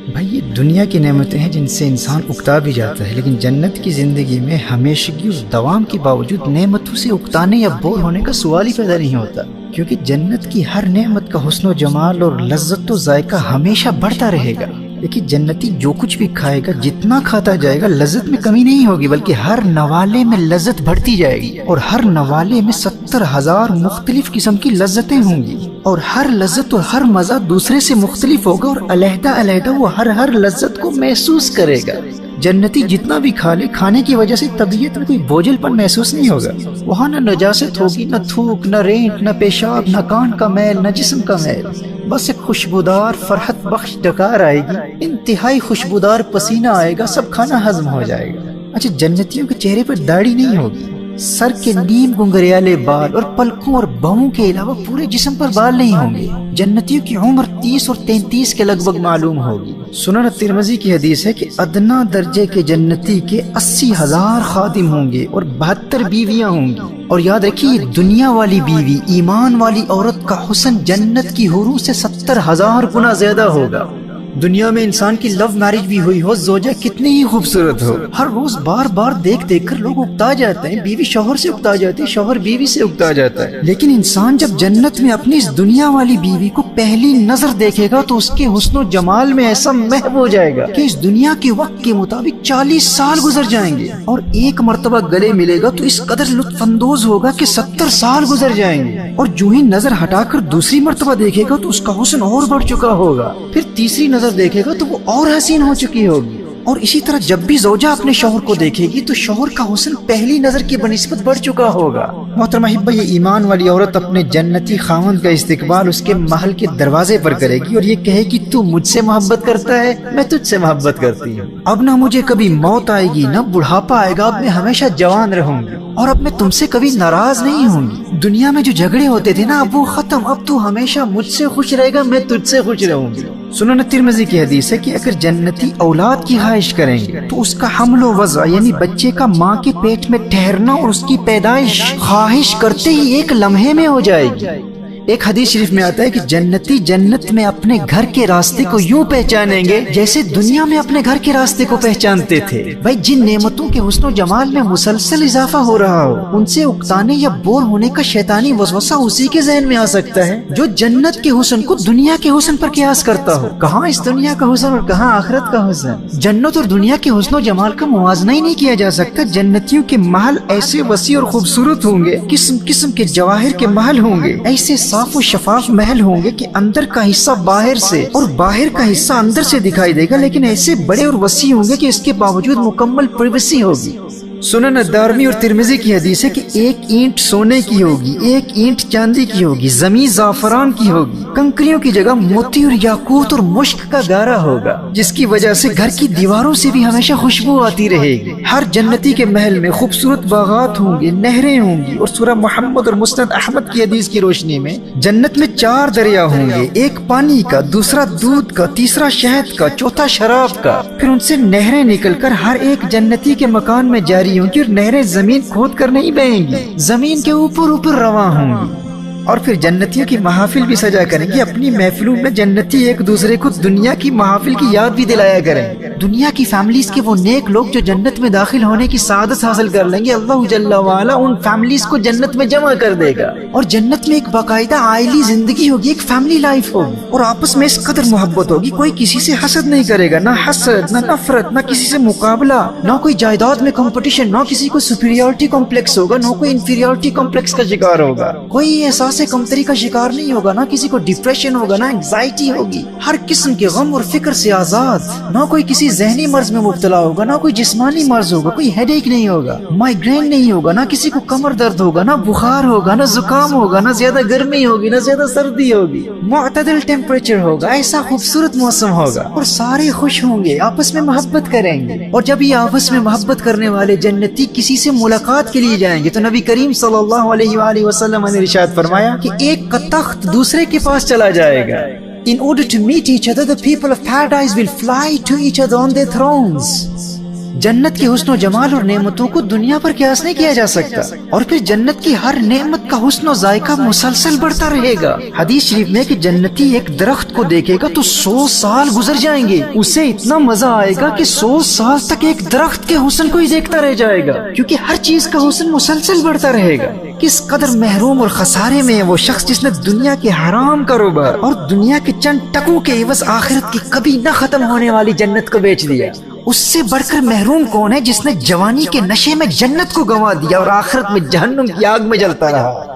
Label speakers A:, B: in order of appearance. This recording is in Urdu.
A: بھائی یہ دنیا کی نعمتیں ہیں جن سے انسان اکتا بھی جاتا ہے، لیکن جنت کی زندگی میں ہمیشگی اور دوام کے باوجود نعمتوں سے اکتانے یا بور ہونے کا سوال ہی پیدا نہیں ہوتا، کیونکہ جنت کی ہر نعمت کا حسن و جمال اور لذت و ذائقہ ہمیشہ بڑھتا رہے گا۔ لیکن جنتی جو کچھ بھی کھائے گا، جتنا کھاتا جائے گا لذت میں کمی نہیں ہوگی، بلکہ ہر نوالے میں لذت بڑھتی جائے گی، اور ہر نوالے میں 70,000 مختلف قسم کی لذتیں ہوں گی، اور ہر لذت اور ہر مزہ دوسرے سے مختلف ہوگا، اور علیحدہ علیحدہ وہ ہر لذت کو محسوس کرے گا۔ جنتی جتنا بھی کھا لے، کھانے کی وجہ سے طبیعت میں کوئی بوجھل پن محسوس نہیں ہوگا۔ وہاں نہ نجاست ہوگی، نہ تھوک، نہ رینٹ، نہ پیشاب، نہ کان کا میل، نہ جسم کا میل، بس ایک خوشبودار فرحت بخش ڈکار آئے گی، انتہائی خوشبودار پسینہ آئے گا، سب کھانا ہضم ہو جائے گا۔ اچھا، جنتیوں کے چہرے پر داڑھی نہیں ہوگی، سر کے نیم گنگریالے بال اور پلکوں اور بہوں کے علاوہ پورے جسم پر بال نہیں ہوں گے۔ جنتیوں کی عمر 30 اور 33 کے لگ بھگ معلوم ہوگی۔ سنن ترمذی کی حدیث ہے کہ ادنا درجے کے جنتی کے 80,000 خادم ہوں گے اور 72 بیویاں ہوں گی۔ اور یاد رکھیے، دنیا والی بیوی، ایمان والی عورت کا حسن جنت کی حوروں سے 70,000 گنا زیادہ ہوگا۔ دنیا میں انسان کی لو میرج بھی ہوئی ہو، زوجہ کتنی ہی خوبصورت ہو، ہر روز بار بار دیکھ کر لوگ اکتا جاتے ہیں، بیوی شوہر سے اکتا جاتی ہے، شوہر بیوی سے اکتا جاتا ہے۔ لیکن انسان جب جنت میں اپنی اس دنیا والی بیوی کو پہلی نظر دیکھے گا تو اس کے حسن و جمال میں ایسا محو ہو جائے گا کہ اس دنیا کے وقت کے مطابق 40 سال گزر جائیں گے، اور ایک مرتبہ گلے ملے گا تو اس قدر لطف اندوز ہوگا کہ 70 سال گزر جائیں گے، اور جو ہی نظر ہٹا کر دوسری مرتبہ دیکھے گا تو اس کا حسن اور بڑھ چکا ہوگا، پھر تیسری نظر دیکھے گا تو وہ اور حسین ہو چکی ہوگی، اور اسی طرح جب بھی زوجہ اپنے شوہر کو دیکھے گی تو شوہر کا حسن پہلی نظر کی بنسبت بڑھ چکا ہوگا۔ محترم احبہ، یہ ایمان والی عورت اپنے جنتی خاوند کا استقبال اس کے محل کے دروازے پر کرے گی اور یہ کہے گی، تو مجھ سے محبت کرتا ہے، میں تجھ سے محبت کرتی ہوں، اب نہ مجھے کبھی موت آئے گی نہ بڑھاپا آئے گا، اب میں ہمیشہ جوان رہوں گی، اور اب میں تم سے کبھی ناراض نہیں ہوں گی۔ دنیا میں جو جھگڑے ہوتے تھے نا، اب وہ ختم، اب تو ہمیشہ مجھ سے خوش رہے گا، میں تجھ سے خوش رہوں گی۔ سنن ترمذی کی حدیث ہے کہ اگر جنتی اولاد کی خواہش کریں گے تو اس کا حمل و وضع یعنی بچے کا ماں کے پیٹ میں ٹھہرنا اور اس کی پیدائش خواہش کرتے ہی ایک لمحے میں ہو جائے گی۔ ایک حدیث شریف میں آتا ہے کہ جنتی جنت میں اپنے گھر کے راستے کو یوں پہچانیں گے جیسے دنیا میں اپنے گھر کے راستے کو پہچانتے تھے۔ بھائی، جن نعمتوں کے حسن و جمال میں مسلسل اضافہ ہو رہا ہو، ان سے اکتانے یا بور ہونے کا شیطانی وسوسہ اسی کے ذہن میں آ سکتا ہے جو جنت کے حسن کو دنیا کے حسن پر قیاس کرتا ہو۔ کہاں اس دنیا کا حسن اور کہاں آخرت کا حسن؟ جنت اور دنیا کے حسن و جمال کا موازنہ ہی نہیں کیا جا سکتا۔ جنتیوں کے محل ایسے وسیع اور خوبصورت ہوں گے، قسم قسم کے جواہر کے محل ہوں گے، ایسے صاف و شفاف محل ہوں گے کہ اندر کا حصہ باہر سے اور باہر کا حصہ اندر سے دکھائی دے گا، لیکن ایسے بڑے اور وسیع ہوں گے کہ اس کے باوجود مکمل پرائیویسی ہوگی۔ سنن دارمی اور ترمذی کی حدیث ہے کہ ایک اینٹ سونے کی ہوگی، ایک اینٹ چاندی کی ہوگی، زمین زعفران کی ہوگی، کنکریوں کی جگہ موتی اور یاقوت اور مشک کا گارا ہوگا، جس کی وجہ سے گھر کی دیواروں سے بھی ہمیشہ خوشبو آتی رہے گی۔ ہر جنتی کے محل میں خوبصورت باغات ہوں گے، نہریں ہوں گی، اور سورہ محمد اور مسند احمد کی حدیث کی روشنی میں جنت میں 4 دریا ہوں گے، ایک پانی کا، دوسرا دودھ کا، تیسرا شہد کا، چوتھا شراب کا، پھر ان سے نہریں نکل کر ہر ایک جنتی کے مکان میں جاری ہوں گی، اور نہریں زمین کھود کر نہیں بہیں گی، زمین کے اوپر اوپر رواں ہوں گی۔ اور پھر جنتیوں کی محافل بھی سجا کریں گے۔ اپنی محفلوں میں جنتی ایک دوسرے کو دنیا کی محافل کی یاد بھی دلایا کریں۔ دنیا کی فیملیز کے وہ نیک لوگ جو جنت میں داخل ہونے کی سعادت حاصل کر لیں گے، اللہ جل وعلا ان فیملیز کو جنت میں جمع کر دے گا، اور جنت میں ایک باقاعدہ عائلی زندگی ہوگی، ایک فیملی لائف ہوگی، اور آپس میں اس قدر محبت ہوگی، کوئی کسی سے حسد نہیں کرے گا، نہ حسد، نہ نفرت، نہ کسی سے مقابلہ، نہ کوئی جائیداد میں کمپٹیشن، نہ کسی کو سپیریورٹی کمپلیکس ہوگا، نہ کوئی انفیریورٹی کمپلیکس کا شکار ہوگا، کوئی احساس کمتری کا شکار نہیں ہوگا، نہ کسی کو ڈپریشن ہوگا، نہ انگزائٹی ہوگی، ہر قسم کے غم اور فکر سے آزاد، نہ کوئی کسی ذہنی مرض میں مبتلا ہوگا، نہ کوئی جسمانی مرض ہوگا، کوئی ہیڈ ایک نہیں ہوگا، مائیگرین نہیں ہوگا، نہ کسی کو کمر درد ہوگا، نہ بخار ہوگا، نہ زکام ہوگا، نہ زیادہ گرمی ہوگی، نہ زیادہ سردی ہوگی، معتدل ٹیمپریچر ہوگا، ایسا خوبصورت موسم ہوگا، اور سارے خوش ہوں گے، آپس میں محبت کریں گے۔ اور جب یہ آپس میں محبت کرنے والے جنتی کسی سے ملاقات کے لیے جائیں گے تو نبی کریم صلی اللہ علیہ وآلہ وسلم نے ارشاد فرمایا کہ ایک کا تخت دوسرے کے پاس چلا جائے گا۔ In order to meet each other, the people of paradise will fly to each other on their thrones. جنت کے حسن و جمال اور نعمتوں کو دنیا پر قیاس نہیں کیا جا سکتا، اور پھر جنت کی ہر نعمت کا حسن و ذائقہ مسلسل بڑھتا رہے گا۔ حدیث شریف میں کہ جنتی ایک درخت کو دیکھے گا تو 100 سال گزر جائیں گے، اسے اتنا مزہ آئے گا کہ 100 سال تک ایک درخت کے حسن کو ہی دیکھتا رہ جائے گا، کیونکہ ہر چیز کا حسن مسلسل بڑھتا رہے گا۔ کس قدر محروم اور خسارے میں ہے وہ شخص جس نے دنیا کے حرام کاروبار اور دنیا کے چند ٹکوں کے عوض آخرت کی کبھی نہ ختم ہونے والی جنت کو بیچ دیا۔ اس سے بڑھ کر محروم کون ہے جس نے جوانی کے نشے میں جنت کو گنوا دیا اور آخرت میں جہنم کی آگ میں جلتا رہا۔